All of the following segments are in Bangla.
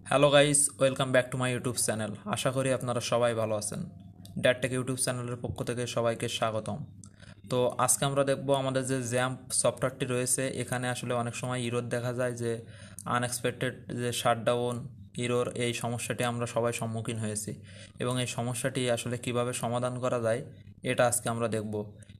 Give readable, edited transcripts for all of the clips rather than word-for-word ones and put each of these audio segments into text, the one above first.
Hello guys, welcome back to my YouTube channel. আশা করি আপনারা সবাই ভালো আছেন। ড্যাডটেক ইউটিউব চ্যানেলের পক্ষ থেকে সবাইকে স্বাগতম। তো আজকে আমরা দেখব আমাদের যে জ্যাম্প সফটওয়্যারটি রয়েছে, এখানে আসলে অনেক সময় ইরোর দেখা যায়, যে আনএক্সপেক্টেড যে শাটডাউন ইরোর, এই সমস্যাটি আমরা সবাই সম্মুখীন হয়েছি এবং এই সমস্যাটি আসলে কিভাবে সমাধান করা যায় এটা আজকে আমরা দেখব।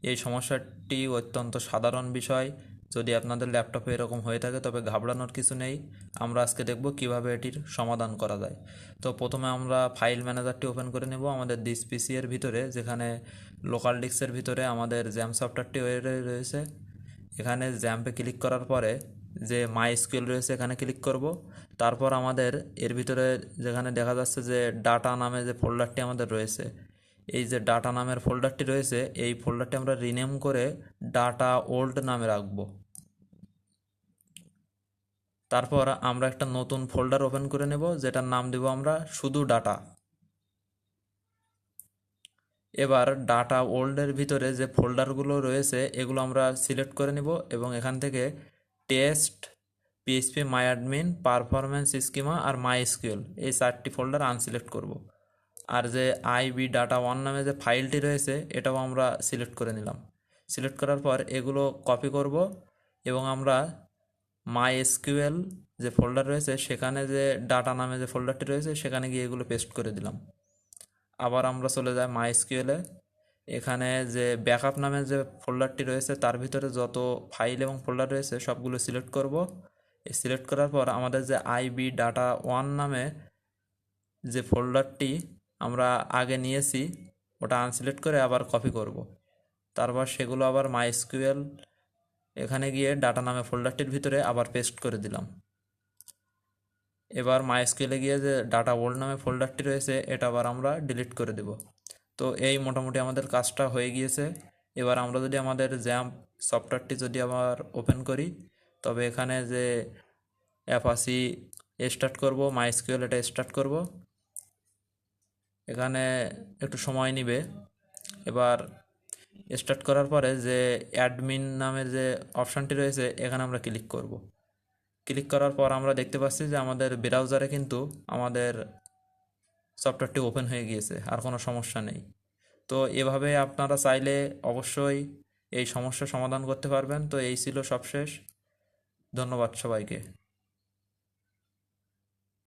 এই সমস্যাটি অত্যন্ত সাধারণ বিষয়। যদি আপনাদের ল্যাপটপে এরকম হয়ে থাকে তবে ঘাবড়ানোর কিছু নেই। আমরা আজকে দেখব কিভাবে এটির সমাধান করা যায়। তো প্রথমে আমরা ফাইল ম্যানেজারটি ওপেন করে নেব আমাদের দিস পিসি এর ভিতরে, যেখানে লোকাল ডিস্কের ভিতরে আমাদের জ্যাম সফটওয়্যারটি রয়েছে। এখানে জ্যাম্পে ক্লিক করার পরে যে মাই এসকিউএল রয়েছে এখানে ক্লিক করব। তারপর আমাদের এর ভিতরে যেখানে দেখা যাচ্ছে যে ডাটা নামে যে ফোল্ডারটি আমাদের রয়েছে, এই যে ডাটা নামের ফোল্ডারটি রয়েছে, এই ফোল্ডারটি আমরা রিনেম করে ডাটা ওল্ড নামে রাখবো। তারপর আমরা একটা নতুন ফোল্ডার ওপেন করে নেব, যেটার নাম দেব আমরা শুধু ডাটা। এবার ডাটা ওল্ডের ভিতরে যে ফোল্ডারগুলো রয়েছে এগুলো আমরা সিলেক্ট করে নিব এবং এখান থেকে test, PHP my admin, performance schema আর মাই এসকিউএল, এই চারটি ফোল্ডার আনসিলেক্ট করব। আর যে আইবি ডাটা ওয়ান নামে যে ফাইলটি রয়েছে এটাও আমরা সিলেক্ট করে নিলাম। সিলেক্ট করার পর এগুলো কপি করব এবং আমরা মাই এসকিউএল যে ফোল্ডার রয়েছে সেখানে যে ডাটা নামে যে ফোল্ডারটি রয়েছে সেখানে গিয়ে এগুলো পেস্ট করে দিলাম। আবার আমরা চলে যাই মাই এসকিউএলে। এখানে যে ব্যাকআপ নামে যে ফোল্ডারটি রয়েছে তার ভিতরে যত ফাইল এবং ফোল্ডার রয়েছে সবগুলো সিলেক্ট করব। সিলেক্ট করার পর আমাদের যে আইবি ডাটা ওয়ান নামে যে ফোল্ডারটি আমরা আগে নিয়েছি ওটা আনসিলেক্ট করে আবার কপি করব। তারপর সেগুলো আবার মাই এসকিউএল এখানে গিয়ে ডাটা নামে ফোল্ডারটির ভিতরে আবার পেস্ট করে দিলাম। এবার মাইস্কুয়েলে গিয়ে যে ডাটা ওল্ড নামে ফোল্ডারটি রয়েছে এটা আবার আমরা ডিলিট করে দেব। তো এই মোটামুটি আমাদের কাজটা হয়ে গিয়েছে। এবার আমরা যদি আমাদের জ্যাম্প সফটওয়্যারটি যদি আবার ওপেন করি, তবে এখানে যে অ্যাপাচি স্টার্ট করব, মাইস্কুয়েল এটা স্টার্ট করব। এখানে একটু সময় নেবে। এবার স্টার্ট করার পরে যে অ্যাডমিন নামের যে অপশানটি রয়েছে এখানে আমরা ক্লিক করব। ক্লিক করার পর আমরা দেখতে পাচ্ছি যে আমাদের ব্রাউজারে কিন্তু আমাদের সফটওয়্যারটি ওপেন হয়ে গিয়েছে, আর কোনো সমস্যা নেই। তো এভাবে আপনারা চাইলে অবশ্যই এই সমস্যা সমাধান করতে পারবেন। তো এই ছিল সবশেষ। ধন্যবাদ সবাইকে।